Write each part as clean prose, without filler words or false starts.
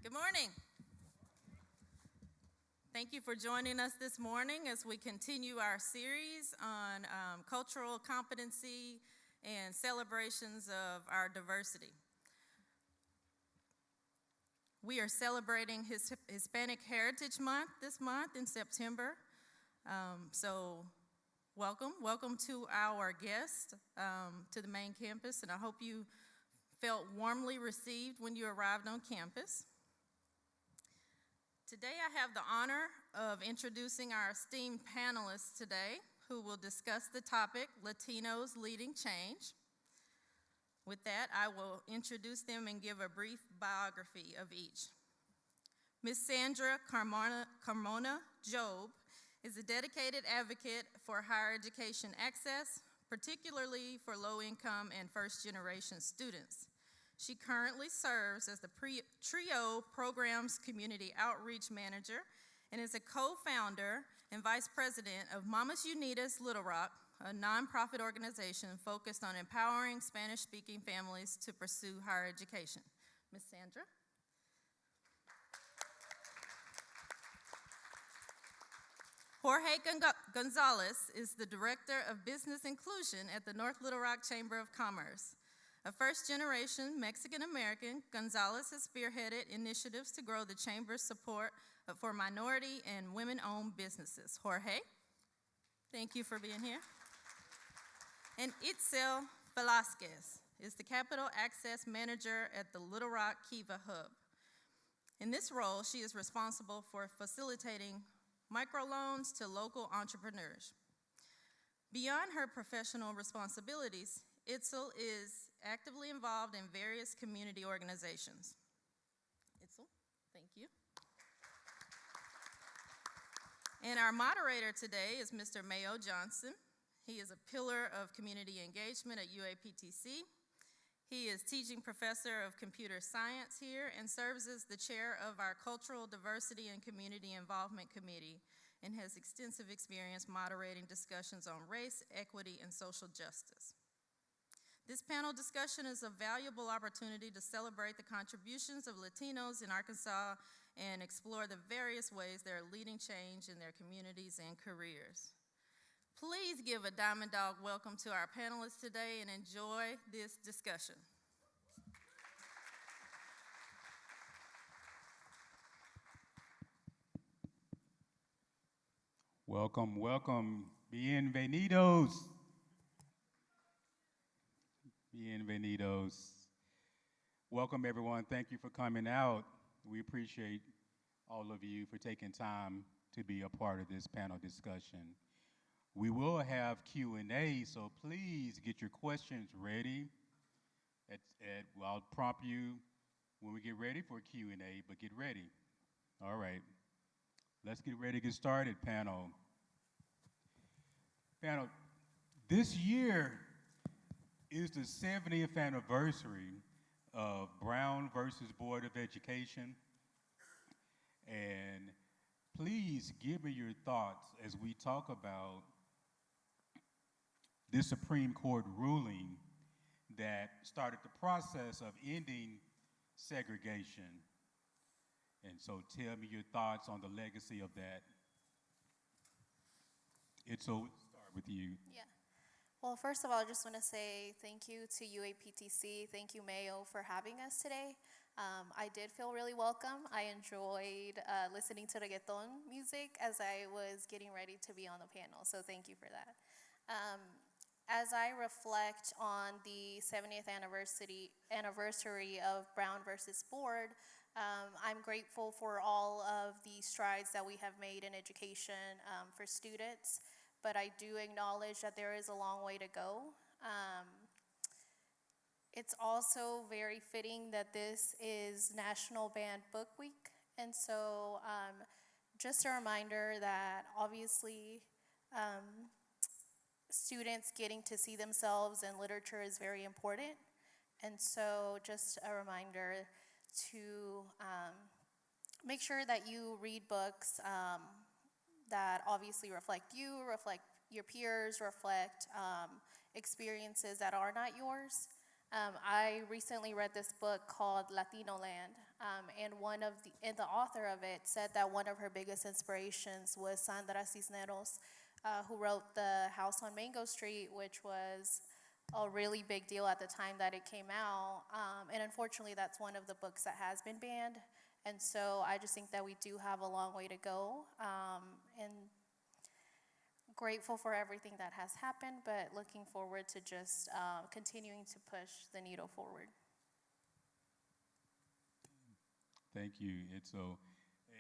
Good morning. Thank you for joining us this morning as we continue our series on cultural competency and celebrations of our diversity. We are celebrating Hispanic Heritage Month this month in September. So welcome to our guests to the main campus, and I hope you felt warmly received when you arrived on campus. Today I have the honor of introducing our esteemed panelists today who will discuss the topic, Latinos Leading Change. With that, I will introduce them and give a brief biography of each. Ms. Sandra Carmona Job is a dedicated advocate for higher education access, particularly for low-income and first-generation students. She currently serves as the TRIO Programs Community Outreach Manager and is a co-founder and vice president of Mamas Unidas Little Rock, a nonprofit organization focused on empowering Spanish-speaking families to pursue higher education. Ms. Sandra. Jorge Gonzalez is the Director of Business Inclusion at the North Little Rock Chamber of Commerce. A first-generation Mexican-American, Gonzalez has spearheaded initiatives to grow the Chamber's support for minority and women-owned businesses. Jorge, thank you for being here. And Itzel Velasquez is the Capital Access Manager at the Little Rock Kiva Hub. In this role, she is responsible for facilitating microloans to local entrepreneurs. Beyond her professional responsibilities, Itzel is actively involved in various community organizations. Itzel, thank you. And our moderator today is Mr. Mayo Johnson. He is a pillar of community engagement at UA-PTC. He is teaching professor of computer science here and serves as the chair of our Cultural Diversity and Community Involvement Committee and has extensive experience moderating discussions on race, equity, and social justice. This panel discussion is a valuable opportunity to celebrate the contributions of Latinos in Arkansas and explore the various ways they're leading change in their communities and careers. Please give a Diamond Dog welcome to our panelists today and enjoy this discussion. Welcome, welcome. Bienvenidos. Bienvenidos. Welcome, everyone. Thank you for coming out. We appreciate all of you for taking time to be a part of this panel discussion. We will have Q&A, so please get your questions ready. I'll prompt you when we get ready for Q&A, but get ready. All right. Let's get ready to get started, panel. Panel, this year is the 70th anniversary of Brown versus Board of Education. And please give me your thoughts as we talk about this Supreme Court ruling that started the process of ending segregation. And so tell me your thoughts on the legacy of that. Itzel, we'll start with you. Yeah. Well, first of all, I just want to say thank you to UA-PTC. Thank you, Mayo, for having us today. I did feel really welcome. I enjoyed listening to reggaeton music as I was getting ready to be on the panel, so thank you for that. As I reflect on the 70th anniversary of Brown versus Board, I'm grateful for all of the strides that we have made in education for students, but I do acknowledge that there is a long way to go. It's also very fitting that this is National Banned Book Week, and so just a reminder that obviously students getting to see themselves in literature is very important, and so just a reminder to make sure that you read books that obviously reflect you, reflect your peers, reflect experiences that are not yours. I recently read this book called Latino Land, and the author of it said that one of her biggest inspirations was Sandra Cisneros, who wrote The House on Mango Street, which was a really big deal at the time that it came out. And unfortunately, that's one of the books that has been banned. And so I just think that we do have a long way to go. And grateful for everything that has happened, but looking forward to just continuing to push the needle forward. Thank you, Itzo.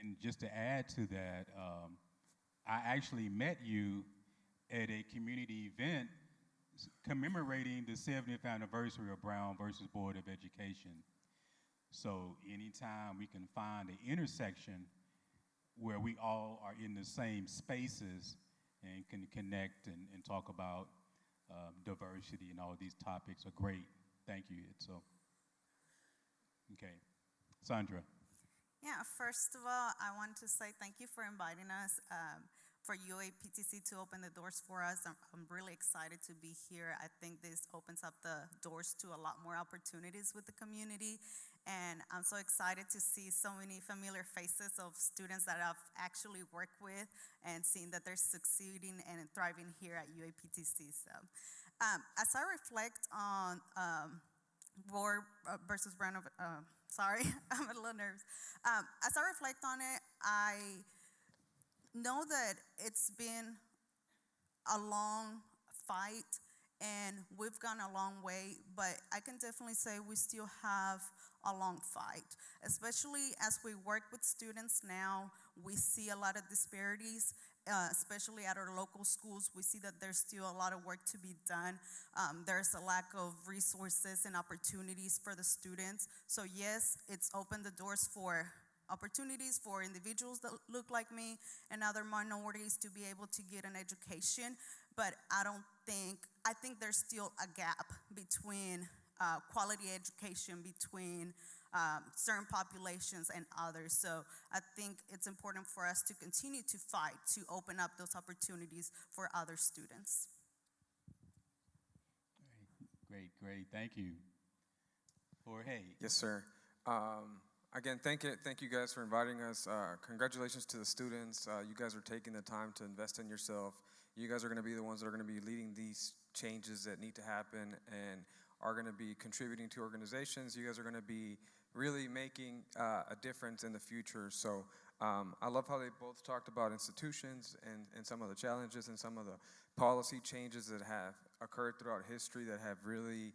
And just to add to that, I actually met you at a community event commemorating the 70th anniversary of Brown versus Board of Education. So anytime we can find an intersection where we all are in the same spaces and can connect and talk about diversity and all these topics are great. Thank you, Itzo. Okay, Sandra. Yeah, first of all, I want to say thank you for inviting us, for UA-PTC to open the doors for us. I'm really excited to be here. I think this opens up the doors to a lot more opportunities with the community. And I'm so excited to see so many familiar faces of students that I've actually worked with and seeing that they're succeeding and thriving here at UA-PTC. So as I reflect on Board versus Brown, sorry, I'm a little nervous. As I reflect on it, I know that it's been a long fight and we've gone a long way, but I can definitely say we still have a long fight, especially as we work with students now. We see a lot of disparities, especially at our local schools. We see that there's still a lot of work to be done. There's a lack of resources and opportunities for the students. So yes, it's opened the doors for opportunities for individuals that look like me and other minorities to be able to get an education, but I think there's still a gap between quality education between certain populations and others. So I think it's important for us to continue to fight to open up those opportunities for other students. Great, thank you. Jorge. Yes, sir. Again, thank you guys for inviting us. Congratulations to the students. You guys are taking the time to invest in yourself. You guys are going to be the ones that are going to be leading these changes that need to happen and are going to be contributing to organizations. You guys are going to be really making a difference in the future. So I love how they both talked about institutions and some of the challenges and some of the policy changes that have occurred throughout history that have really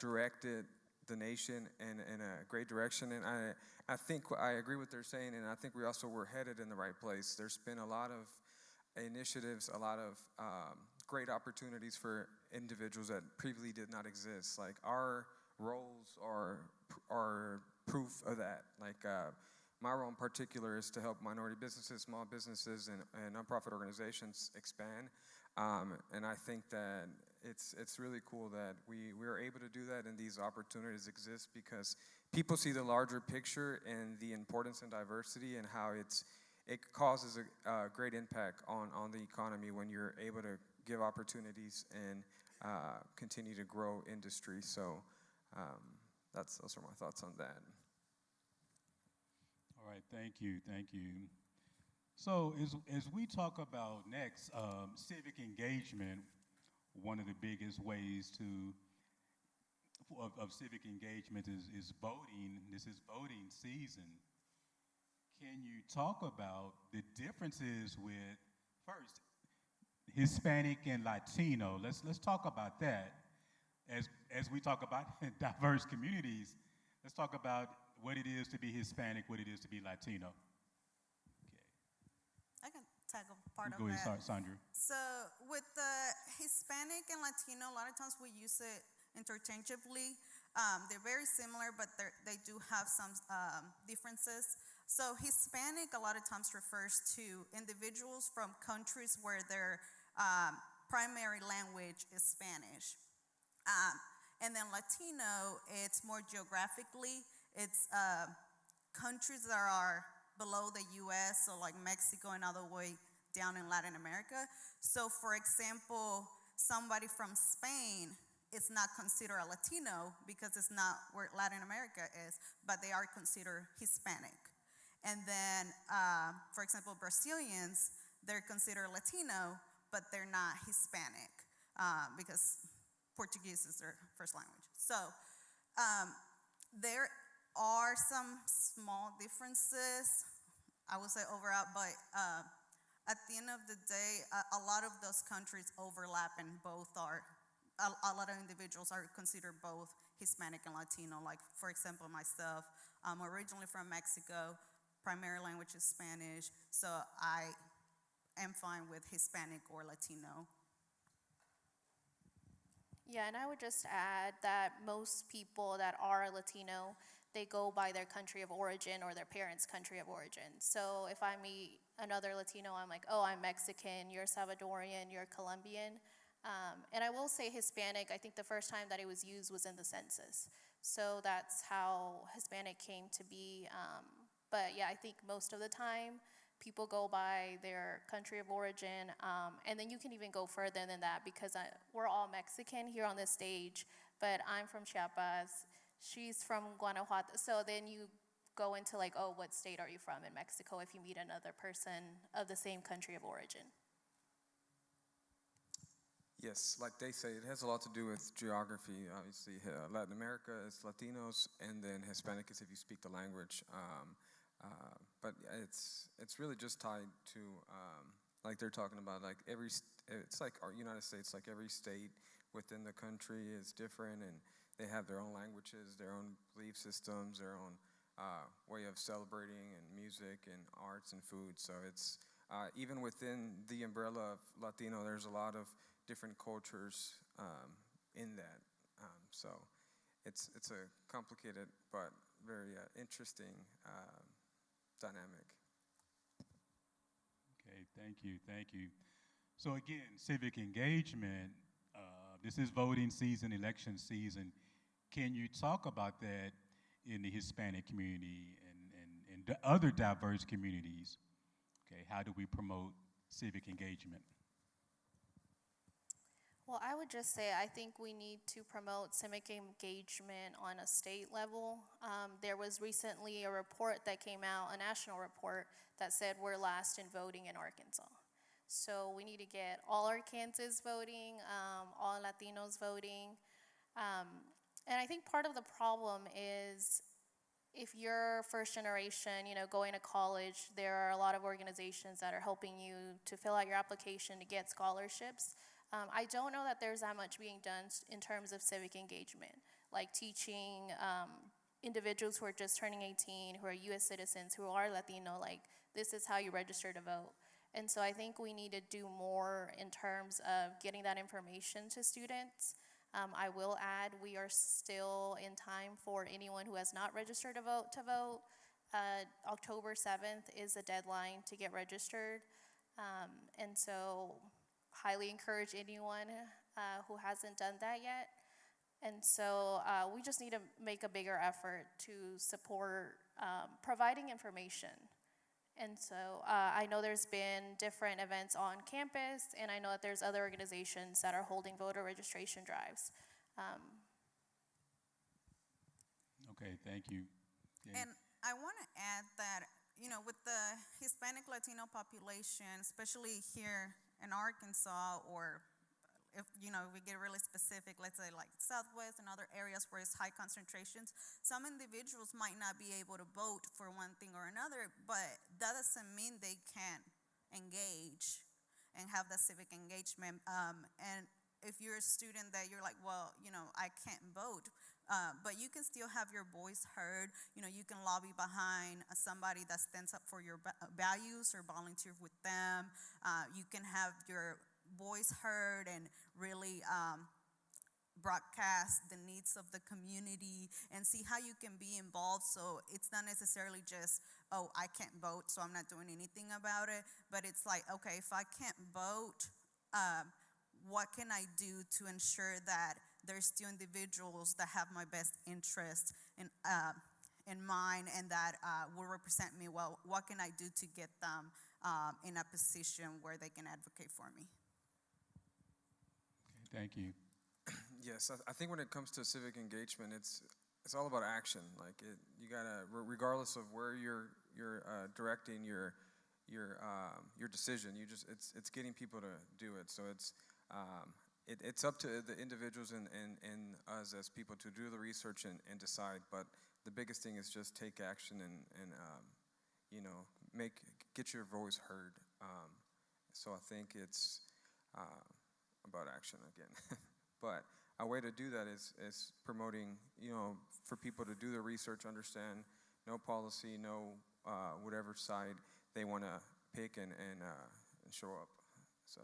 directed the nation in a great direction. And I think I agree with what they're saying, and I think we also were headed in the right place. There's been a lot of initiatives, a lot of great opportunities for individuals that previously did not exist. Like our roles are proof of that. Like my role in particular is to help minority businesses, small businesses, and nonprofit organizations expand. And I think that it's really cool that we are able to do that and these opportunities exist because people see the larger picture and the importance in diversity and how it causes a great impact on the economy when you're able to give opportunities and continue to grow industry. So those are my thoughts on that. All right, thank you. So as we talk about next, civic engagement, one of the biggest ways of civic engagement is voting. This is voting season. Can you talk about the differences with, first, Hispanic and Latino? Let's talk about that. As we talk about diverse communities, let's talk about what it is to be Hispanic, what it is to be Latino. I can tackle part of Go ahead, that. Sandra. So with the Hispanic and Latino, a lot of times we use it interchangeably. They're very similar, but they do have some differences. So Hispanic a lot of times refers to individuals from countries where their primary language is Spanish. And then Latino, it's more geographically. It's countries that are below the U.S., so like Mexico and all the way down in Latin America. So for example, somebody from Spain it's not considered a Latino because it's not where Latin America is, but they are considered Hispanic. And then, for example, Brazilians, they're considered Latino, but they're not Hispanic because Portuguese is their first language. So there are some small differences, I would say overall, but at the end of the day, a lot of those countries overlap and both are, a lot of individuals are considered both Hispanic and Latino. Like, for example, myself, I'm originally from Mexico, primary language is Spanish, so I am fine with Hispanic or Latino. Yeah, and I would just add that most people that are Latino, they go by their country of origin or their parents' country of origin. So if I meet another Latino, I'm like, oh, I'm Mexican, you're Salvadorian, you're Colombian. And I will say Hispanic, I think the first time that it was used was in the census. So that's how Hispanic came to be. But yeah, I think most of the time, people go by their country of origin, and then you can even go further than that because we're all Mexican here on this stage, but I'm from Chiapas, she's from Guanajuato, so then you go into like, oh, what state are you from in Mexico if you meet another person of the same country of origin? Yes, like they say, it has a lot to do with geography. Obviously, Latin America is Latinos, and then Hispanic is if you speak the language. But it's really just tied to, like they're talking about, like it's like our United States, like every state within the country is different, and they have their own languages, their own belief systems, their own way of celebrating and music and arts and food. So it's, even within the umbrella of Latino, there's a lot of different cultures in that. So it's a complicated but very interesting dynamic. Okay, thank you. So again, civic engagement, this is voting season, election season. Can you talk about that in the Hispanic community and the other diverse communities? Okay, how do we promote civic engagement? Well, I would just say I think we need to promote civic engagement on a state level. There was recently a report that came out, a national report, that said we're last in voting in Arkansas. So we need to get all Arkansans voting, all Latinos voting. And I think part of the problem is if you're first generation, going to college, there are a lot of organizations that are helping you to fill out your application to get scholarships. I don't know that there's that much being done in terms of civic engagement, like teaching individuals who are just turning 18, who are U.S. citizens, who are Latino, like this is how you register to vote. And so I think we need to do more in terms of getting that information to students. I will add, we are still in time for anyone who has not registered to vote. October 7th is the deadline to get registered. And so highly encourage anyone who hasn't done that yet. And so we just need to make a bigger effort to support providing information. And so I know there's been different events on campus, and I know that there's other organizations that are holding voter registration drives. Okay, thank you. Yeah. And I want to add that, with the Hispanic Latino population, especially here in Arkansas, or if, we get really specific, let's say like Southwest and other areas where it's high concentrations, some individuals might not be able to vote for one thing or another, but that doesn't mean they can't engage and have that civic engagement. And if you're a student that you're like, well, I can't vote, but you can still have your voice heard. You can lobby behind somebody that stands up for your values or volunteer with them. You can have your voice heard and really broadcast the needs of the community and see how you can be involved. So it's not necessarily just, oh, I can't vote, so I'm not doing anything about it. But it's like, okay, if I can't vote, what can I do to ensure that there's still individuals that have my best interest in mind and that will represent me well? What can I do to get them in a position where they can advocate for me? Okay, thank you. Yes, I think when it comes to civic engagement, it's all about action. Like you gotta, regardless of where you're directing your decision, it's getting people to do it. So it's up to the individuals and us as people to do the research and decide. But the biggest thing is just take action and you know, get your voice heard. So I think it's about action again. But a way to do that is promoting, you know, for people to do the research, understand, know policy, know whatever side they want to pick and show up. So.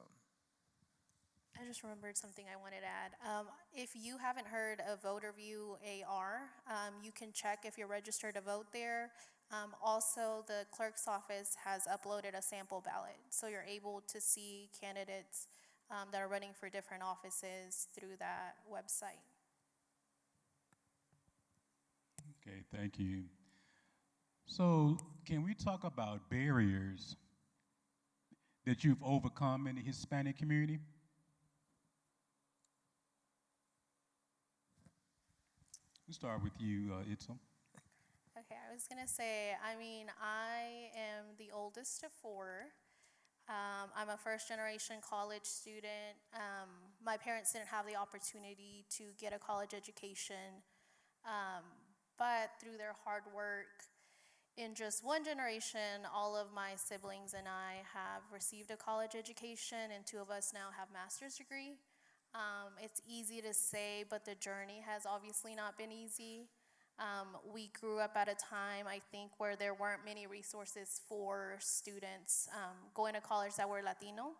I just remembered something I wanted to add. If you haven't heard of VoterView AR, you can check if you're registered to vote there. Also, the clerk's office has uploaded a sample ballot, so you're able to see candidates that are running for different offices through that website. Okay, thank you. So, can we talk about barriers that you've overcome in the Hispanic community? We'll start with you, Itzel. Okay, I was gonna say, I mean, I am the oldest of four. I'm a first-generation college student. My parents didn't have the opportunity to get a college education, but through their hard work, in just one generation, all of my siblings and I have received a college education, and two of us now have master's degree. It's easy to say, but the journey has obviously not been easy. We grew up at a time, I think, where there weren't many resources for students going to college that were Latino.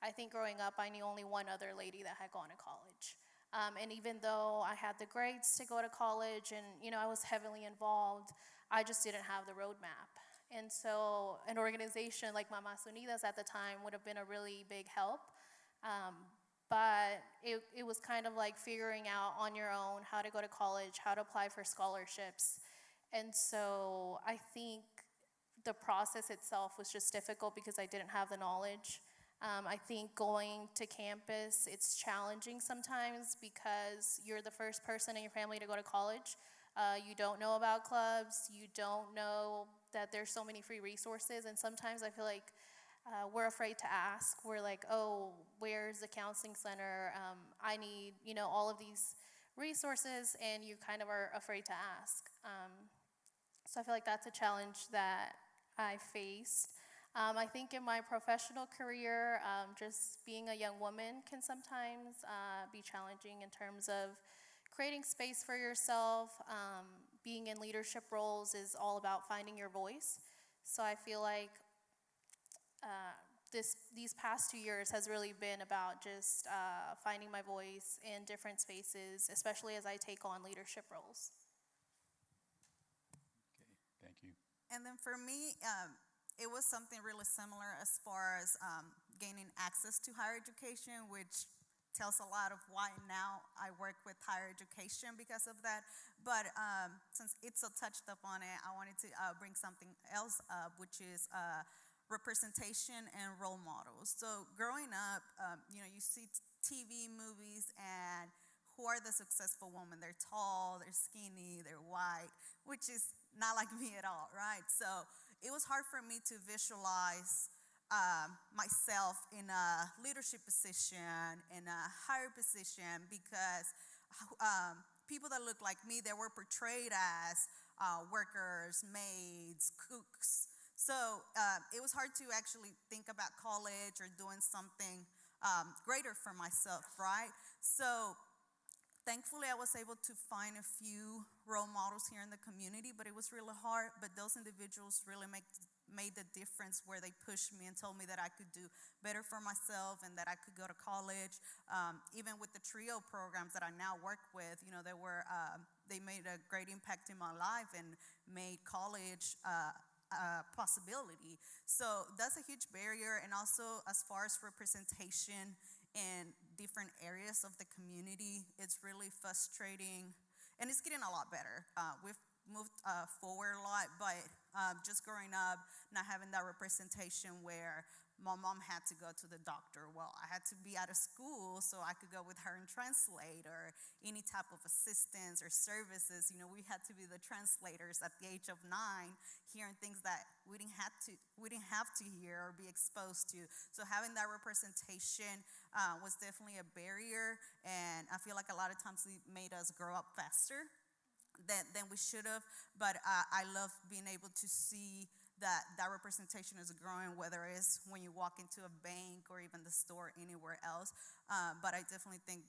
I think growing up, I knew only one other lady that had gone to college. And even though I had the grades to go to college and, you know, I was heavily involved, I just didn't have the roadmap. And so an organization like Mamas Unidas at the time would have been a really big help. But it was kind of like figuring out on your own how to go to college, how to apply for scholarships. And so I think the process itself was just difficult because I didn't have the knowledge. I think going to campus, it's challenging sometimes because you're the first person in your family to go to college. You don't know about clubs. You don't know that there's so many free resources. And sometimes I feel like we're afraid to ask. We're like, oh, where's the counseling center? I need, you know, all of these resources, and you kind of are afraid to ask. So I feel like that's a challenge that I faced. I think in my professional career, just being a young woman can sometimes be challenging in terms of creating space for yourself. Being in leadership roles is all about finding your voice. So I feel like these past 2 years has really been about just finding my voice in different spaces, especially as I take on leadership roles. Okay, thank you. And then for me, it was something really similar as far as gaining access to higher education, which tells a lot of why now I work with higher education because of that. But since Itzel touched up on it, I wanted to bring something else up, which is representation and role models. So growing up, you know, you see TV, movies, and who are the successful women? They're tall, they're skinny, they're white, which is not like me at all, right? So it was hard for me to visualize myself in a leadership position, in a higher position, because people that look like me, they were portrayed as workers, maids, cooks. So it was hard to actually think about college or doing something greater for myself, right? So thankfully, I was able to find a few role models here in the community, but it was really hard. But those individuals really made the difference where they pushed me and told me that I could do better for myself and that I could go to college. Even with the TRIO programs that I now work with, you know, they made a great impact in my life and made college possibility. So that's a huge barrier. And also as far as representation in different areas of the community, it's really frustrating, and it's getting a lot better. We've moved forward a lot, but just growing up, not having that representation where my mom had to go to the doctor. Well, I had to be out of school so I could go with her and translate, or any type of assistance or services. You know, we had to be the translators at the age of 9, hearing things that we didn't have to hear or be exposed to. So having that representation was definitely a barrier, and I feel like a lot of times it made us grow up faster than we should have. But I love being able to see that representation is growing, whether it's when you walk into a bank or even the store anywhere else. But I definitely think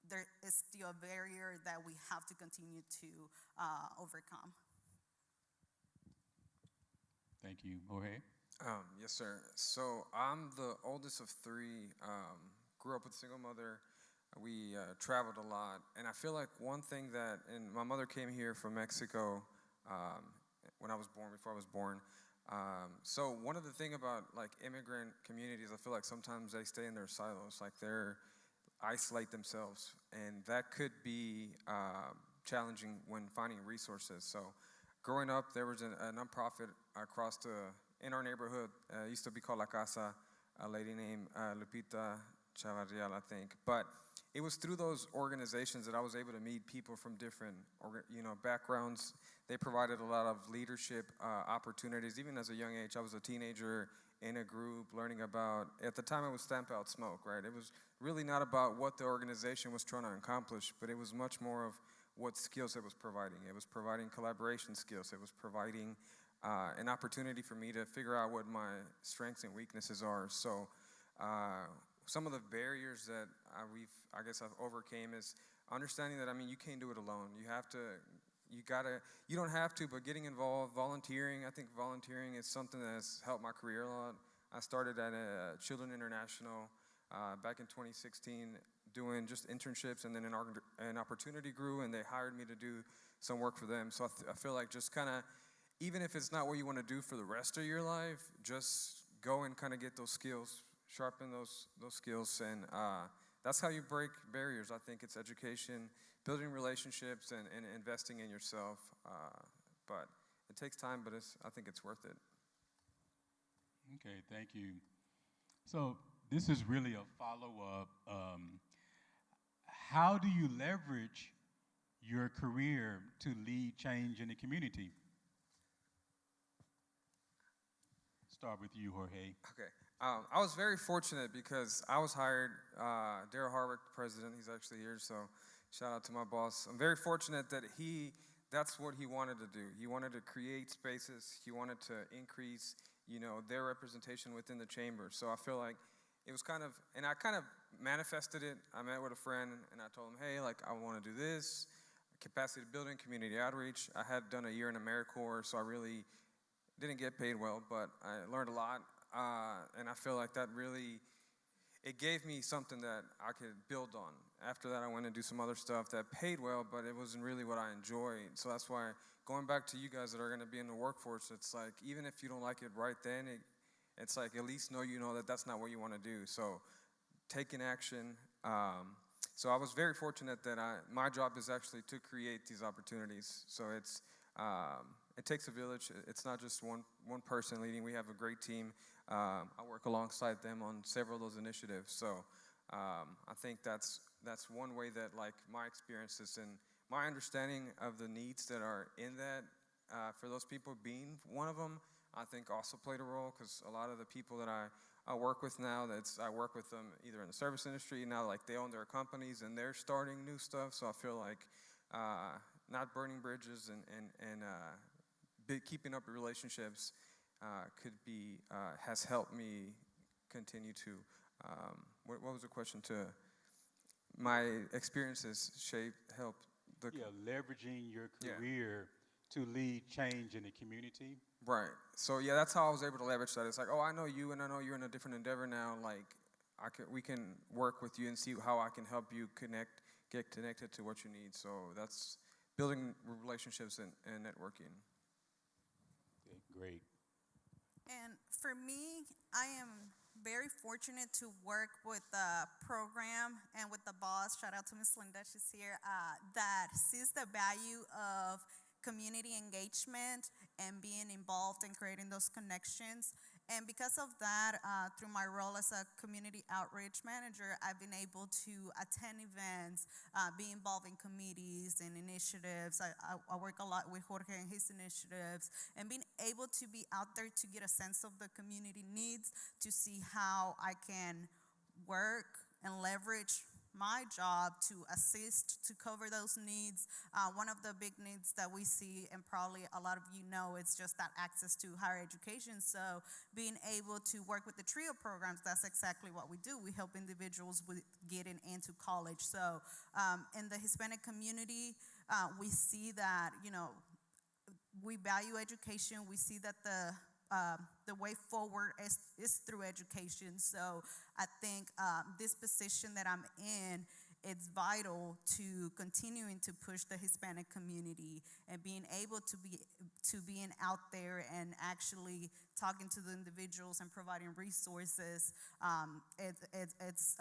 there is still a barrier that we have to continue to overcome. Thank you. Jorge? Yes, sir. So I'm the oldest of 3. Grew up with a single mother. We traveled a lot, and I feel like one thing and my mother came here from Mexico when I was born, before I was born. So one of the thing about like immigrant communities, I feel like sometimes they stay in their silos, like they're isolate themselves, and that could be challenging when finding resources. So growing up, there was a nonprofit in our neighborhood. It used to be called La Casa, a lady named Lupita Chavarrial, I think. But it was through those organizations that I was able to meet people from different backgrounds. They provided a lot of leadership opportunities. Even as a young age, I was a teenager in a group learning about, at the time it was Stamp Out Smoke, right? It was really not about what the organization was trying to accomplish, but it was much more of what skills it was providing. It was providing collaboration skills. It was providing an opportunity for me to figure out what my strengths and weaknesses are. So some of the barriers that I've overcame is understanding that, you can't do it alone. You don't have to, but getting involved, volunteering. I think volunteering is something that has helped my career a lot. I started at Children International back in 2016 doing just internships, and then an opportunity grew, and they hired me to do some work for them. So I feel like just kind of, even if it's not what you want to do for the rest of your life, just go and kind of get those skills, sharpen those skills, and that's how you break barriers. I think it's education, building relationships, and investing in yourself. But it takes time, but I think it's worth it. Okay, thank you. So this is really a follow-up. How do you leverage your career to lead change in the community? Start with you, Jorge. Okay. I was very fortunate because I was hired, Daryl Harwick, the president, he's actually here, so shout out to my boss. I'm very fortunate that that's what he wanted to do. He wanted to create spaces. He wanted to increase, their representation within the chamber. So I feel like it was and I kind of manifested it. I met with a friend, and I told him, hey, I want to do this, capacity building, community outreach. I had done a year in AmeriCorps, so I really didn't get paid well, but I learned a lot. And I feel like that really, it gave me something that I could build on. After that, I went and do some other stuff that paid well, but it wasn't really what I enjoyed. So that's why, going back to you guys that are going to be in the workforce, it's like, even if you don't like it right then, it's like, at least know that that's not what you want to do. So taking action. So I was very fortunate that my job is actually to create these opportunities. So it takes a village. It's not just one person leading. We have a great team. I work alongside them on several of those initiatives. So I think that's one way that my experiences and my understanding of the needs that are in that for those people being one of them, I think also played a role, because a lot of the people that I work with now, I work with them either in the service industry now, they own their companies and they're starting new stuff. So I feel like not burning bridges and keeping up relationships has helped me continue to, what was the question? To my experiences help the... Yeah, leveraging your career to lead change in the community. Right. So yeah, that's how I was able to leverage that. It's like, oh, I know you, and I know you're in a different endeavor now. We can work with you and see how I can help you get connected to what you need. So that's building relationships and networking. Okay, great. And for me, I am very fortunate to work with the program and with the boss, shout out to Ms. Linda, she's here, that sees the value of community engagement and being involved in creating those connections. And because of that, through my role as a community outreach manager, I've been able to attend events, be involved in committees and initiatives. I work a lot with Jorge and his initiatives, and being able to be out there to get a sense of the community needs, to see how I can work and leverage my job to assist to cover those needs. One of the big needs that we see, and probably a lot of you know, it's just that access to higher education. So being able to work with the TRIO programs, that's exactly what we do. We help individuals with getting into college. So in the Hispanic community, we see that, you know, we value education. We see that the way forward is through education. So I think this position that I'm in, it's vital to continuing to push the Hispanic community and being able to being out there and actually talking to the individuals and providing resources. It's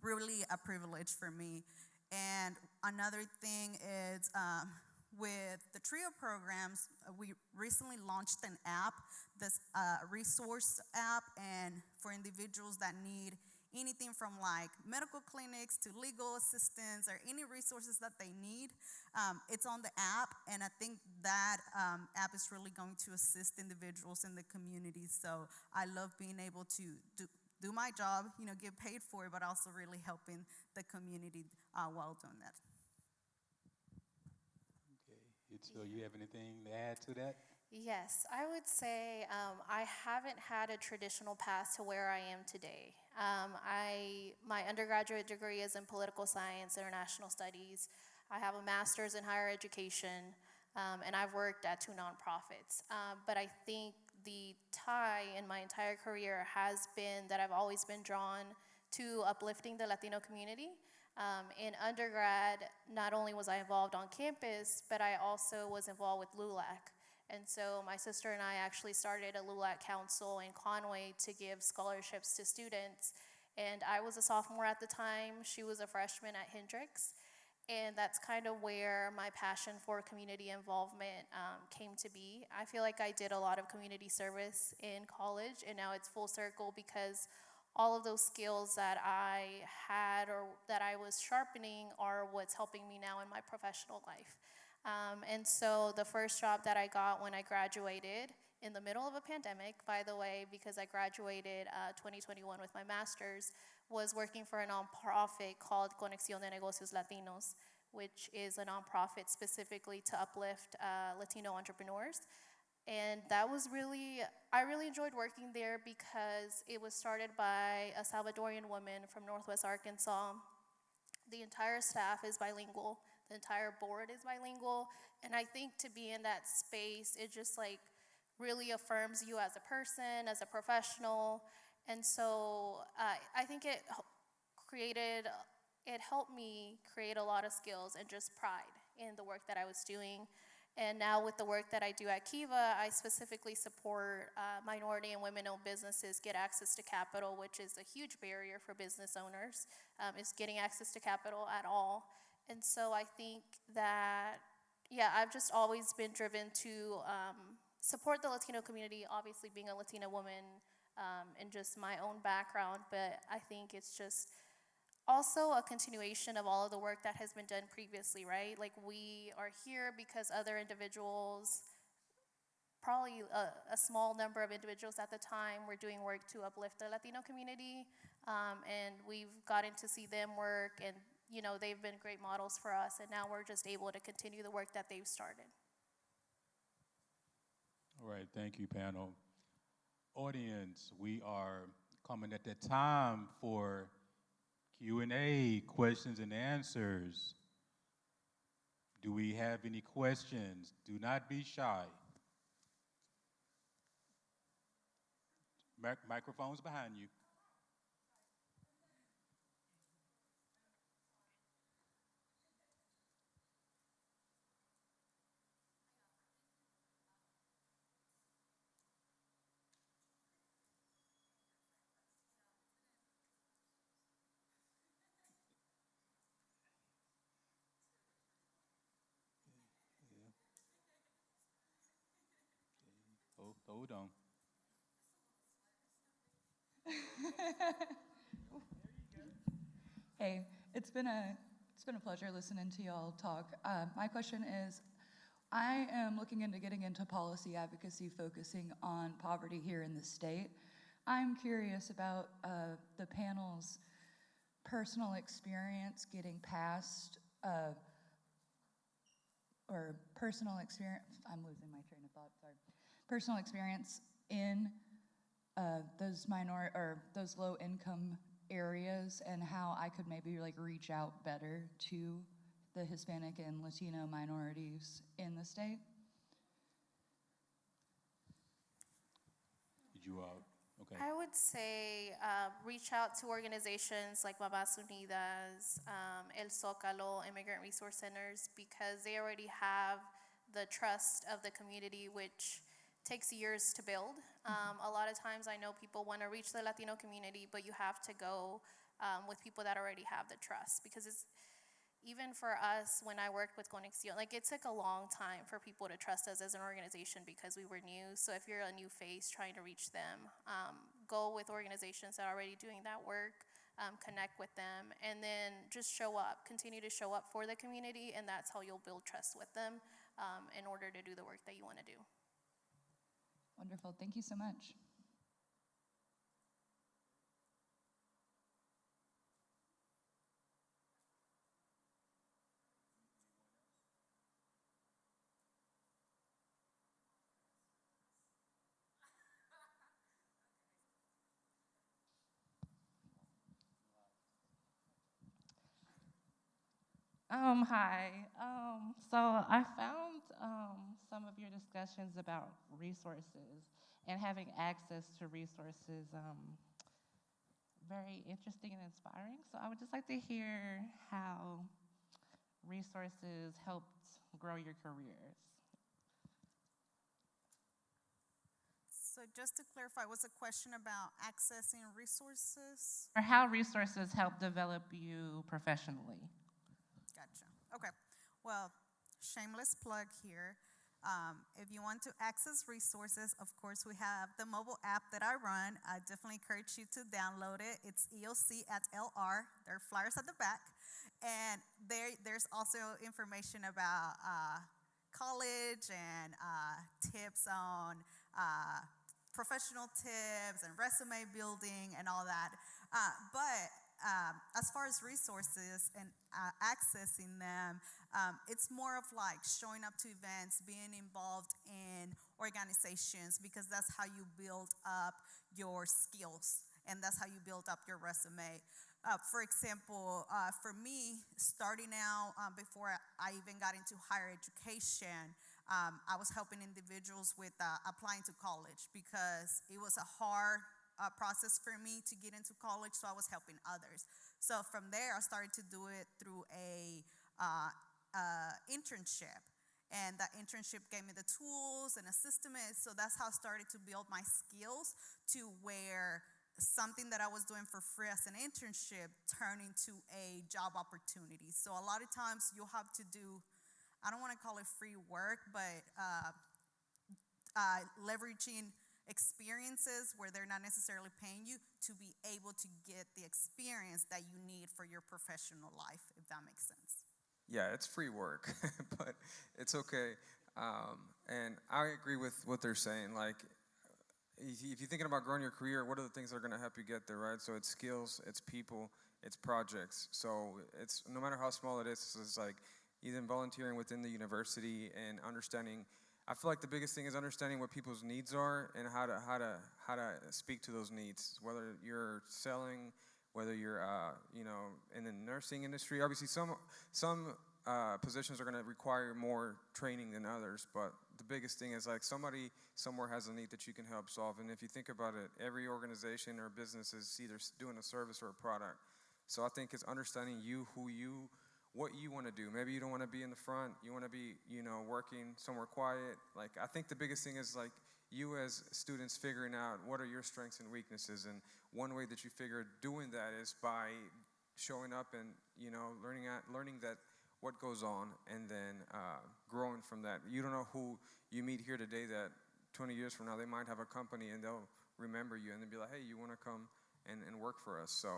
really a privilege for me. And another thing is, with the TRIO programs, we recently launched an app, this resource app, and for individuals that need anything from like medical clinics to legal assistance or any resources that they need, it's on the app, and I think that app is really going to assist individuals in the community. So I love being able to do my job, you know, get paid for it, but also really helping the community while doing that. So you have anything to add to that? Yes, I would say I haven't had a traditional path to where I am today. My undergraduate degree is in political science, international studies. I have a master's in higher education, and I've worked at 2 nonprofits. But I think the tie in my entire career has been that I've always been drawn to uplifting the Latino community. In undergrad, not only was I involved on campus, but I also was involved with LULAC. And so my sister and I actually started a LULAC council in Conway to give scholarships to students. And I was a sophomore at the time. She was a freshman at Hendrix. And that's kind of where my passion for community involvement came to be. I feel like I did a lot of community service in college, and now it's full circle because all of those skills that I had or that I was sharpening are what's helping me now in my professional life. And so the first job that I got when I graduated in the middle of a pandemic, by the way, because I graduated 2021 with my master's, was working for a nonprofit called Conexión de Negocios Latinos, which is a nonprofit specifically to uplift Latino entrepreneurs. And that was I really enjoyed working there because it was started by a Salvadorian woman from Northwest Arkansas. The entire staff is bilingual. The entire board is bilingual. And I think to be in that space, it just like really affirms you as a person, as a professional. And so I think it helped me create a lot of skills and just pride in the work that I was doing. And now with the work that I do at Kiva, I specifically support minority and women-owned businesses get access to capital, which is a huge barrier for business owners, is getting access to capital at all. And so I think that, yeah, I've just always been driven to support the Latino community, obviously being a Latina woman and just my own background, but I think it's just also a continuation of all of the work that has been done previously, right? Like we are here because other individuals, probably a small number of individuals at the time, were doing work to uplift the Latino community, and we've gotten to see them work, and you know, they've been great models for us, and now we're just able to continue the work that they've started. All right, thank you, panel. Audience, we are coming at the time for Q&A, questions and answers. Do we have any questions? Do not be shy. Microphone's behind you. Hold on. Hey, it's been a pleasure listening to y'all talk. My question is, I am looking into getting into policy advocacy, focusing on poverty here in the state. I'm curious about the panel's personal experience getting past, or personal experience, I'm losing my train of thought, sorry. Personal experience in those low income areas and how I could maybe like reach out better to the Hispanic and Latino minorities in the state. Did you, okay. I would say reach out to organizations like Mamás Unidas, El Zócalo, Immigrant Resource Centers, because they already have the trust of the community, which takes years to build. A lot of times I know people want to reach the Latino community, but you have to go with people that already have the trust, because it's, even for us, when I worked with Conexión, like it took a long time for people to trust us as an organization because we were new. So if you're a new face trying to reach them, go with organizations that are already doing that work, connect with them, and then just show up, continue to show up for the community, and that's how you'll build trust with them in order to do the work that you want to do. Wonderful, thank you so much. Hi. So I found some of your discussions about resources and having access to resources very interesting and inspiring. So I would just like to hear how resources helped grow your careers. So just to clarify, was a question about accessing resources? Or how resources help develop you professionally. Gotcha. Okay. Well, shameless plug here. If you want to access resources, of course, we have the mobile app that I run. I definitely encourage you to download it. It's EOC at LR. There are flyers at the back. And there's also information about college and tips on professional tips and resume building and all that. But as far as resources and accessing them, it's more of like showing up to events, being involved in organizations, because that's how you build up your skills and that's how you build up your resume. For example, for me, starting out before I even got into higher education, I was helping individuals with applying to college because it was a hard process for me to get into college, so I was helping others. So from there, I started to do it through a internship, and that internship gave me the tools and a system, so that's how I started to build my skills to where something that I was doing for free as an internship turned into a job opportunity. So a lot of times you'll have to do, I don't want to call it free work, but leveraging experiences where they're not necessarily paying you to be able to get the experience that you need for your professional life, if that makes sense. Yeah, it's free work, but it's okay. And I agree with what they're saying. Like, if you're thinking about growing your career, what are the things that are going to help you get there, right? So it's skills, it's people, it's projects. So it's no matter how small it is, it's like either volunteering within the university and understanding. I feel like the biggest thing is understanding what people's needs are and how to speak to those needs. Whether you're selling, whether you're in the nursing industry. Obviously, some positions are going to require more training than others, but the biggest thing is like somebody somewhere has a need that you can help solve. And if you think about it, every organization or business is either doing a service or a product. So I think it's understanding what you want to do. Maybe you don't want to be in the front. You want to be, working somewhere quiet. Like, I think the biggest thing is like you as students figuring out what are your strengths and weaknesses. And one way that you figure doing that is by showing up and, learning that what goes on and then growing from that. You don't know who you meet here today that 20 years from now, they might have a company and they'll remember you and they'll be like, hey, you want to come and work for us. So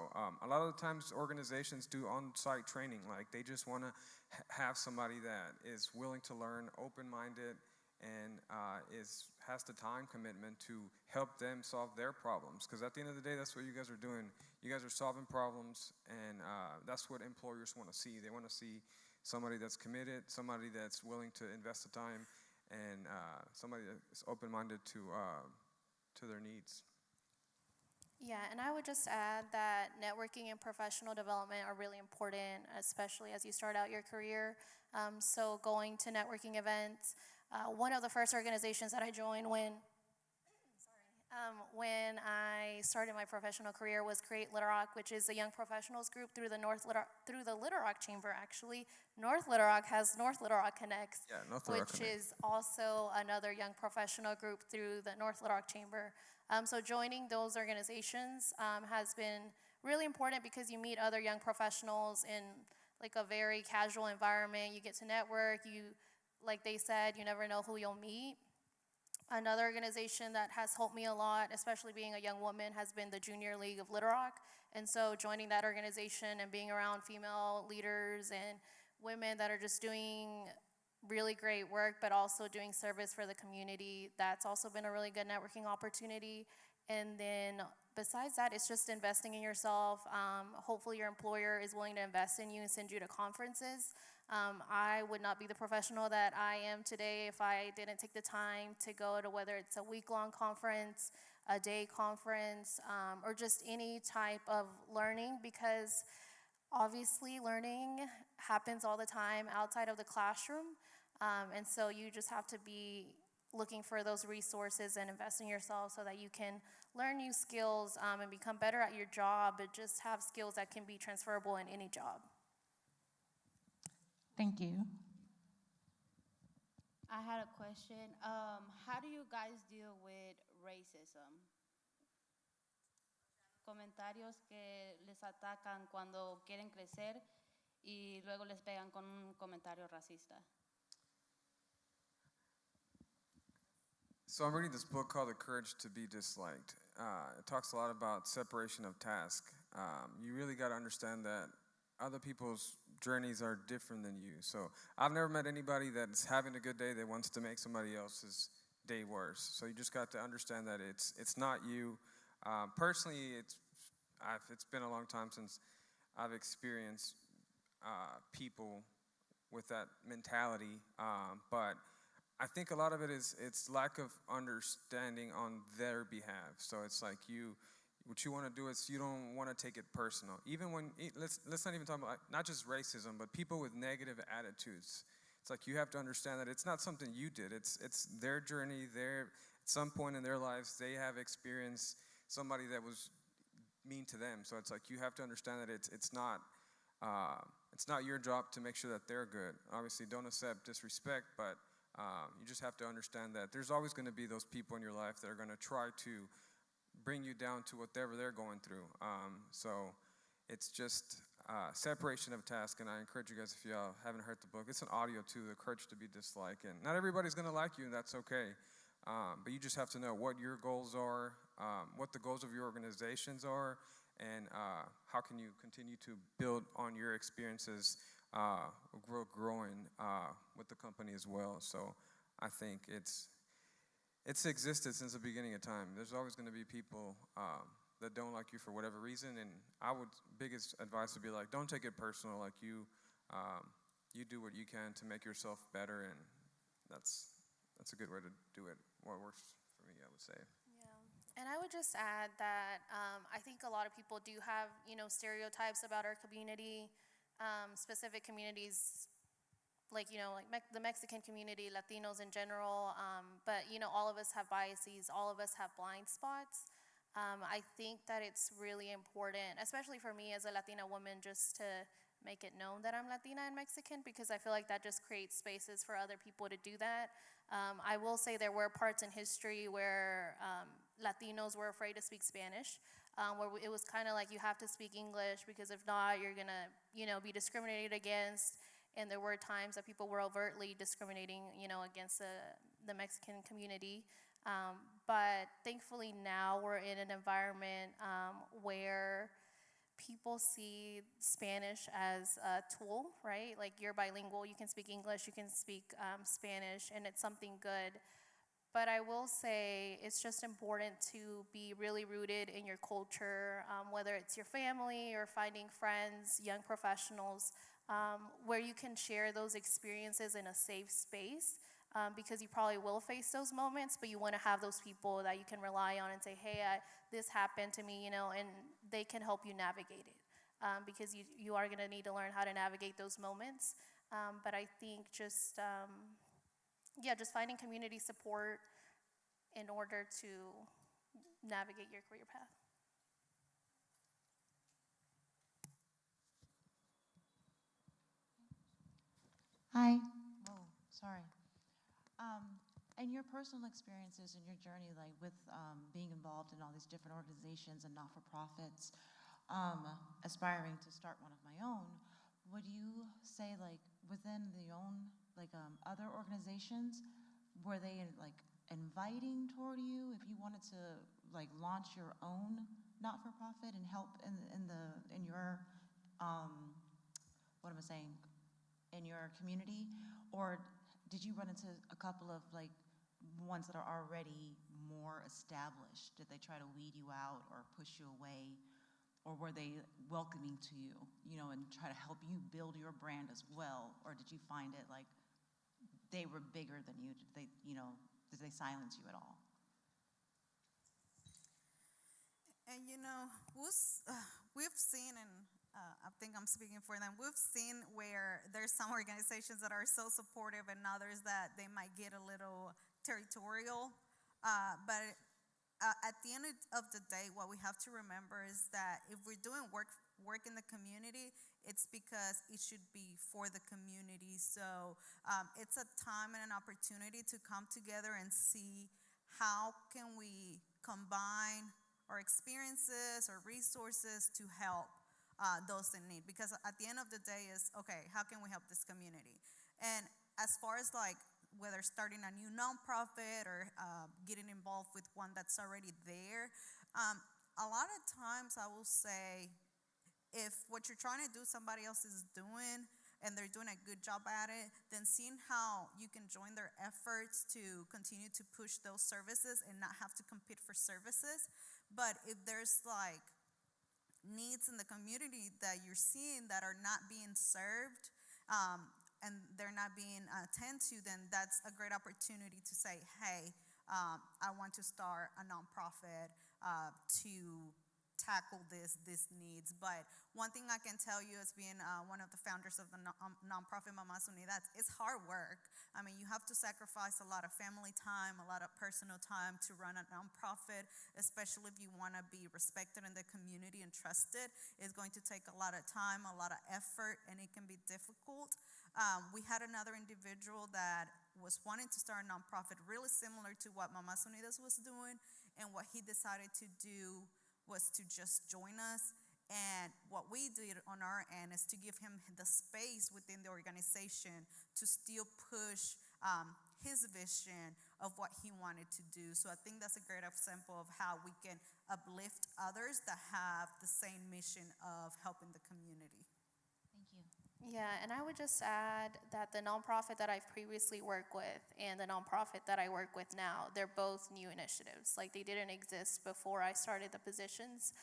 a lot of the times organizations do on-site training. Like they just want to have somebody that is willing to learn, open-minded, and has the time commitment to help them solve their problems. Because at the end of the day, that's what you guys are doing. You guys are solving problems, and that's what employers want to see. They want to see somebody that's committed, somebody that's willing to invest the time, and somebody that's open-minded to their needs. Yeah, and I would just add that networking and professional development are really important, especially as you start out your career. So going to networking events, one of the first organizations that I joined when I started my professional career was Create Little Rock, which is a young professionals group through the Little Rock Chamber. Actually, North Little Rock has North Little Rock Connects, which is also another young professional group through the North Little Rock Chamber. So joining those organizations has been really important because you meet other young professionals in like a very casual environment. You get to network. Like they said, you never know who you'll meet. Another organization that has helped me a lot, especially being a young woman, has been the Junior League of Little Rock. And so joining that organization and being around female leaders and women that are just doing really great work, but also doing service for the community, that's also been a really good networking opportunity. And then besides that, it's just investing in yourself. Hopefully your employer is willing to invest in you and send you to conferences. I would not be the professional that I am today if I didn't take the time to go to, whether it's a week-long conference, a day conference, or just any type of learning, because obviously learning happens all the time outside of the classroom. And so you just have to be looking for those resources and invest in yourself so that you can learn new skills and become better at your job, but just have skills that can be transferable in any job. Thank you. I had a question. How do you guys deal with racism? Comentarios que les atacan cuando quieren crecer y luego les pegan con un comentario racista. So I'm reading this book called The Courage to Be Disliked. It talks a lot about separation of task. You really got to understand that other people's journeys are different than you. So I've never met anybody that's having a good day that wants to make somebody else's day worse. So you just got to understand that it's not you. Personally, it's been a long time since I've experienced people with that mentality, but I think a lot of it is it's lack of understanding on their behalf. So it's like what you want to do is you don't want to take it personal. Even when, let's not even talk about not just racism, but people with negative attitudes. It's like you have to understand that it's not something you did. It's their journey. At some point in their lives, they have experienced somebody that was mean to them. So it's like you have to understand that it's not your job to make sure that they're good. Obviously, don't accept disrespect, but you just have to understand that there's always going to be those people in your life that are going to try to bring you down to whatever they're going through. So it's just separation of task, and I encourage you guys, if y'all haven't heard the book, it's an audio too, The Courage to Be Disliked. And not everybody's going to like you, and that's okay. But you just have to know what your goals are, what the goals of your organizations are, and how can you continue to build on your experiences, growing with the company as well. So I think it's existed since the beginning of time. There's always going to be people that don't like you for whatever reason, and biggest advice would be like, don't take it personal. Like you do what you can to make yourself better, and that's a good way to do it. What works for me, I would say. And I would just add that I think a lot of people do have, stereotypes about our community, specific communities, like the Mexican community, Latinos in general. But all of us have biases. All of us have blind spots. I think that it's really important, especially for me as a Latina woman, just to make it known that I'm Latina and Mexican, because I feel like that just creates spaces for other people to do that. I will say there were parts in history where Latinos were afraid to speak Spanish, where it was kind of like you have to speak English, because if not, you're gonna, be discriminated against. And there were times that people were overtly discriminating, against the Mexican community. But thankfully now we're in an environment where people see Spanish as a tool, right? Like you're bilingual, you can speak English, you can speak Spanish, and it's something good. But I will say it's just important to be really rooted in your culture, whether it's your family or finding friends, young professionals, where you can share those experiences in a safe space. Because you probably will face those moments, but you want to have those people that you can rely on and say, hey, this happened to me, and they can help you navigate it. Because you are going to need to learn how to navigate those moments. But I think just finding community support in order to navigate your career path. Hi. Oh, sorry. In your personal experiences and your journey, like with being involved in all these different organizations and not-for-profits, aspiring to start one of my own, would you say, like, within the own, like, other organizations, were they like inviting toward you if you wanted to like launch your own not-for-profit and help in your what am I saying, in your community, or did you run into a couple of like ones that are already more established? Did they try to weed you out or push you away, or were they welcoming to you, and try to help you build your brand as well? Or did you find it like they were bigger than you? Did they silence you at all? And we've seen, and I think I'm speaking for them, we've seen where there's some organizations that are so supportive and others that they might get a little territorial. But at the end of the day, what we have to remember is that if we're doing work in the community, it's because it should be for the community. So it's a time and an opportunity to come together and see how can we combine our experiences or resources to help those in need. Because at the end of the day is, okay, how can we help this community? And as far as like whether starting a new nonprofit or getting involved with one that's already there, a lot of times I will say, if what you're trying to do somebody else is doing and they're doing a good job at it, then seeing how you can join their efforts to continue to push those services and not have to compete for services. But if there's like needs in the community that you're seeing that are not being served, and they're not being attended to, then that's a great opportunity to say, hey, I want to start a nonprofit to tackle these needs. But one thing I can tell you as being one of the founders of the nonprofit Mamás Unidas, it's hard work. I mean, you have to sacrifice a lot of family time, a lot of personal time to run a nonprofit, especially if you want to be respected in the community and trusted. It's going to take a lot of time, a lot of effort, and it can be difficult. We had another individual that was wanting to start a nonprofit really similar to what Mamás Unidas was doing, and what he decided to do was to just join us. And what we did on our end is to give him the space within the organization to still push his vision of what he wanted to do. So I think that's a great example of how we can uplift others that have the same mission of helping the community. Thank you. Yeah, and I would just add that the nonprofit that I've previously worked with and the nonprofit that I work with now, they're both new initiatives. Like, they didn't exist before I started the positions.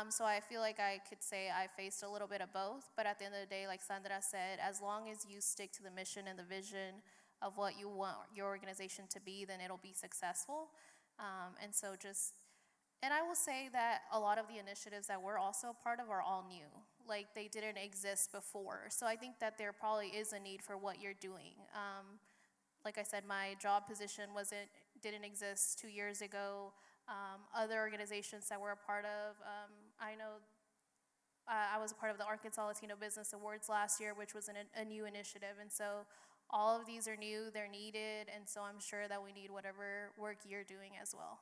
So I feel like I could say I faced a little bit of both, but at the end of the day, like Sandra said, as long as you stick to the mission and the vision of what you want your organization to be, then it'll be successful. And I will say that a lot of the initiatives that we're also a part of are all new. Like, they didn't exist before. So I think that there probably is a need for what you're doing. Like I said, my job position didn't exist 2 years ago. Other organizations that we're a part of, I know I was a part of the Arkansas Latino Business Awards last year, which was a new initiative. And so all of these are new, they're needed, and so I'm sure that we need whatever work you're doing as well.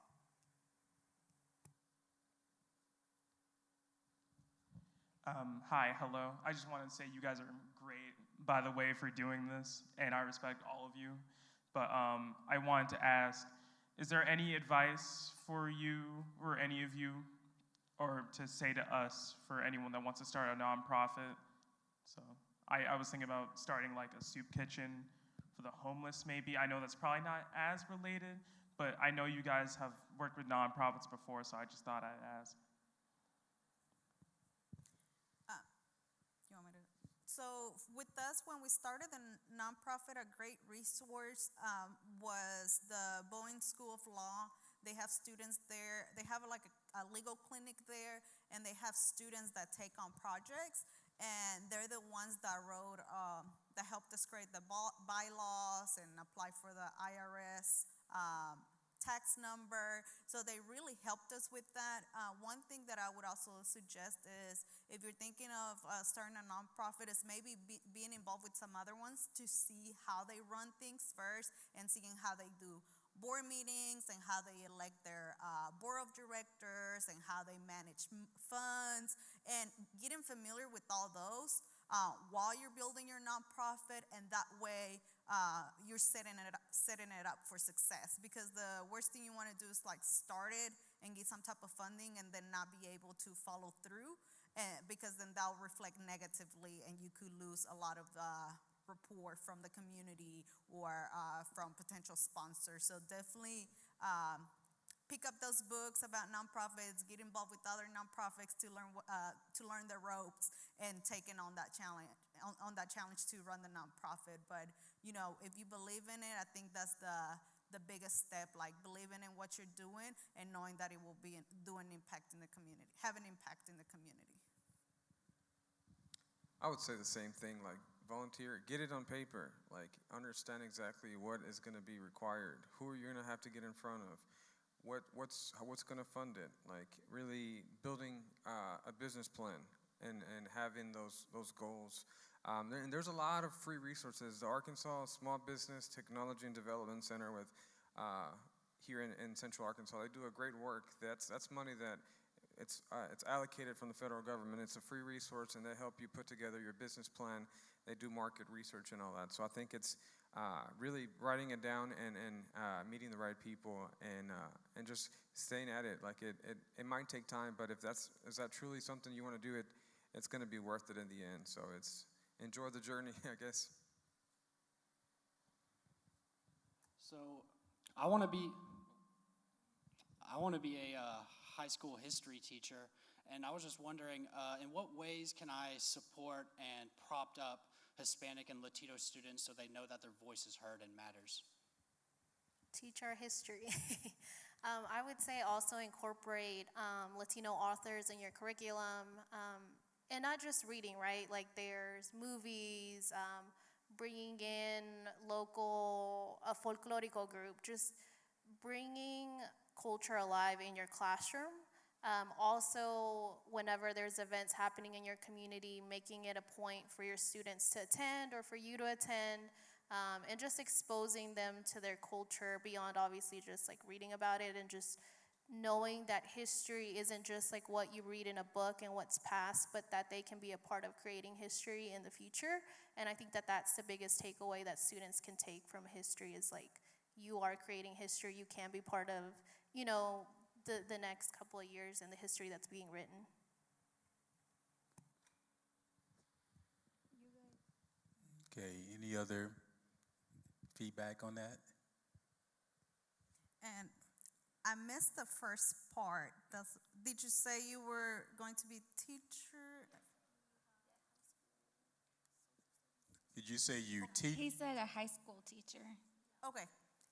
Hi, hello. I just wanted to say you guys are great, by the way, for doing this, and I respect all of you. But I wanted to ask, is there any advice for you or any of you, or to say to us for anyone that wants to start a nonprofit? So I was thinking about starting like a soup kitchen for the homeless maybe. I know that's probably not as related, but I know you guys have worked with nonprofits before, so I just thought I'd ask. You want me to? So with us, when we started the nonprofit, a great resource was the Boeing School of Law. They have students there. They have like a legal clinic there, and they have students that take on projects, and they're the ones that wrote, that helped us create the bylaws and apply for the IRS tax number. So they really helped us with that. One thing that I would also suggest is, if you're thinking of starting a nonprofit, is maybe being involved with some other ones to see how they run things first, and seeing how they do board meetings, and how they elect their board of directors, and how they manage funds, and getting familiar with all those while you're building your nonprofit, and that way you're setting it up for success. Because the worst thing you want to do is like start it and get some type of funding and then not be able to follow through, because then that'll reflect negatively, and you could lose a lot of rapport from the community or from potential sponsors. So definitely pick up those books about nonprofits, get involved with other nonprofits to learn the ropes, and taking on that challenge to run the nonprofit. But you know, if you believe in it, I think that's the biggest step, like believing in what you're doing and knowing that it will be have an impact in the community. I would say the same thing, like volunteer, get it on paper, like understand exactly what is going to be required, who are you going to have to get in front of, what's going to fund it, like really building a business plan and having those goals. And there's a lot of free resources. The Arkansas Small Business Technology and Development Center with here in Central Arkansas, they do a great work. That's money that it's allocated from the federal government. It's a free resource, and they help you put together your business plan. They do market research and all that. So I think it's really writing it down and meeting the right people and just staying at it. Like it might take time, but is that truly something you want to do, it's going to be worth it in the end. So it's enjoy the journey, I guess. So I want to be a high school history teacher, and I was just wondering, in what ways can I support and prop up Hispanic and Latino students so they know that their voice is heard and matters? Teach our history. I would say also incorporate Latino authors in your curriculum, and not just reading, right? Like there's movies, bringing in a folklorico group, just bringing culture alive in your classroom. Also, whenever there's events happening in your community, making it a point for your students to attend or for you to attend, and just exposing them to their culture beyond obviously just like reading about it, and just knowing that history isn't just like what you read in a book and what's past, but that they can be a part of creating history in the future. And I think that that's the biggest takeaway that students can take from history, is like, you are creating history. You can be part of, you know, the next couple of years and the history that's being written. Okay, any other feedback on that? And I missed the first part. Did you say you were going to be teacher? Did you say you teach? He said a high school teacher. Okay.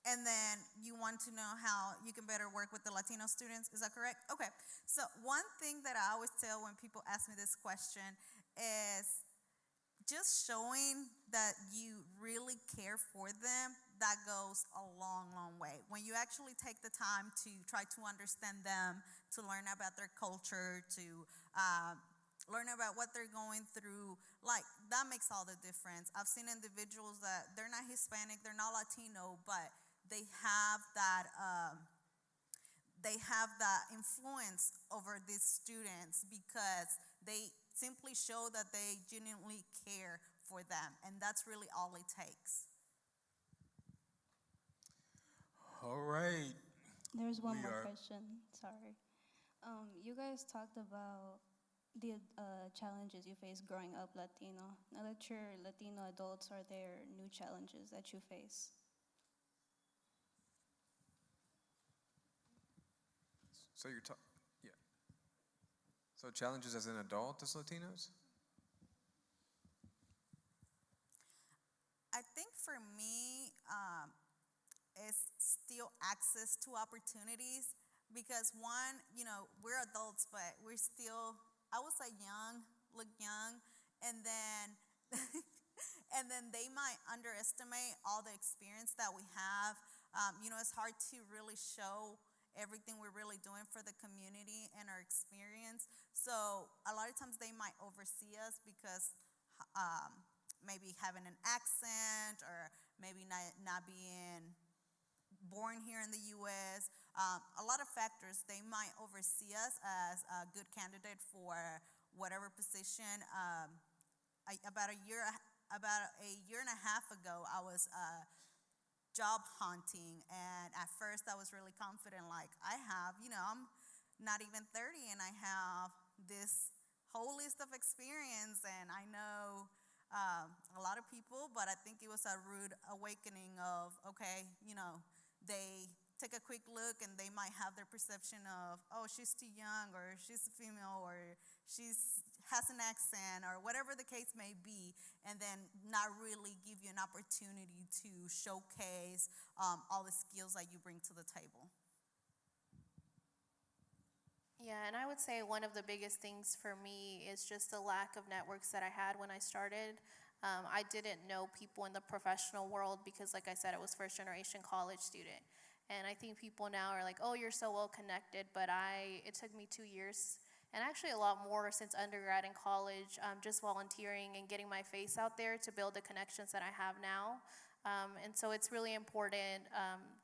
And then you want to know how you can better work with the Latino students, is that correct? Okay, so one thing that I always tell when people ask me this question is just showing that you really care for them. That goes a long, long way. When you actually take the time to try to understand them, to learn about their culture, to learn about what they're going through, like that makes all the difference. I've seen individuals that they're not Hispanic, they're not Latino, but they have that influence over these students because they simply show that they genuinely care for them, and that's really all it takes. All right, There's one We more are- question. Sorry. You guys talked about the challenges you face growing up Latino. Now that you're Latino adults, are there new challenges that you face? So you're talking, yeah. So challenges as an adult as Latinos? I think for me, it's still access to opportunities because one, we're adults, but we're still, I would say young, look young, and then, and then they might underestimate all the experience that we have. It's hard to really show everything we're really doing for the community and our experience. So a lot of times they might oversee us because maybe having an accent or maybe not being born here in the U.S. A lot of factors, they might oversee us as a good candidate for whatever position. About a year and a half ago, I was job hunting, and at first I was really confident, like I have, I'm not even 30 and I have this whole list of experience and I know a lot of people, but I think it was a rude awakening of, okay, they take a quick look and they might have their perception of, oh, she's too young or she's a female or has an accent or whatever the case may be, and then not really give you an opportunity to showcase all the skills that you bring to the table. Yeah, and I would say one of the biggest things for me is just the lack of networks that I had when I started. I didn't know people in the professional world because, like I said, I was first-generation college student. And I think people now are like, oh, you're so well connected, but it took me 2 years, and actually a lot more since undergrad and college, just volunteering and getting my face out there to build the connections that I have now. And so it's really important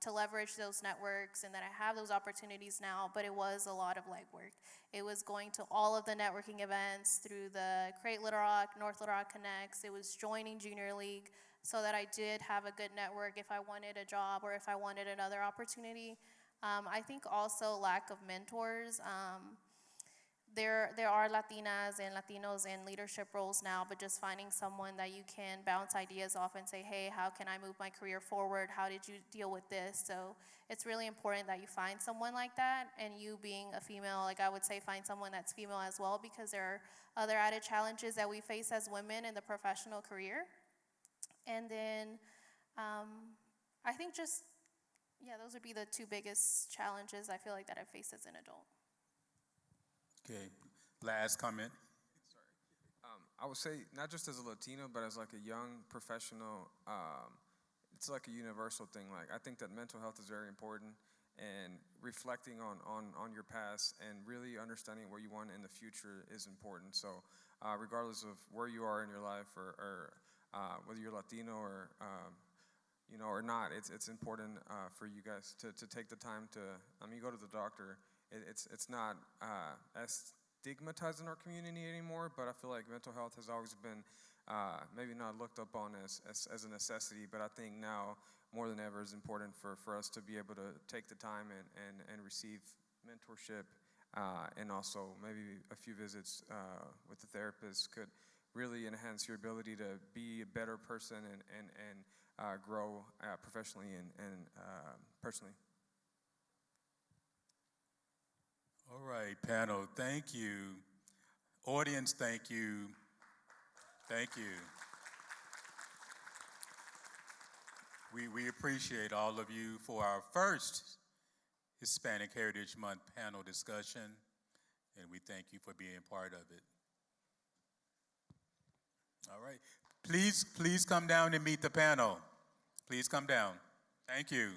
to leverage those networks and that I have those opportunities now, but it was a lot of legwork. It was going to all of the networking events through the Create Little Rock, North Little Rock Connects. It was joining Junior League so that I did have a good network if I wanted a job or if I wanted another opportunity. I think also lack of mentors. There are Latinas and Latinos in leadership roles now, but just finding someone that you can bounce ideas off and say, hey, how can I move my career forward? How did you deal with this? So it's really important that you find someone like that, and you being a female, like I would say find someone that's female as well, because there are other added challenges that we face as women in the professional career. And then I think those would be the two biggest challenges I feel like that I face as an adult. Okay, last comment. I would say not just as a Latino, but as like a young professional, it's like a universal thing. Like I think that mental health is very important, and reflecting on your past and really understanding where you want in the future is important. So regardless of where you are in your life or whether you're Latino or or not, it's important for you guys to take the time to. You go to the doctor. It's not as stigmatized in our community anymore, but I feel like mental health has always been maybe not looked upon as a necessity, but I think now more than ever is important for us to be able to take the time and receive mentorship, and also maybe a few visits with the therapist could really enhance your ability to be a better person and grow professionally and personally. All right, panel, thank you. Audience, thank you. Thank you. We appreciate all of you for our first Hispanic Heritage Month panel discussion, and we thank you for being part of it. All right, please come down and meet the panel. Please come down. Thank you.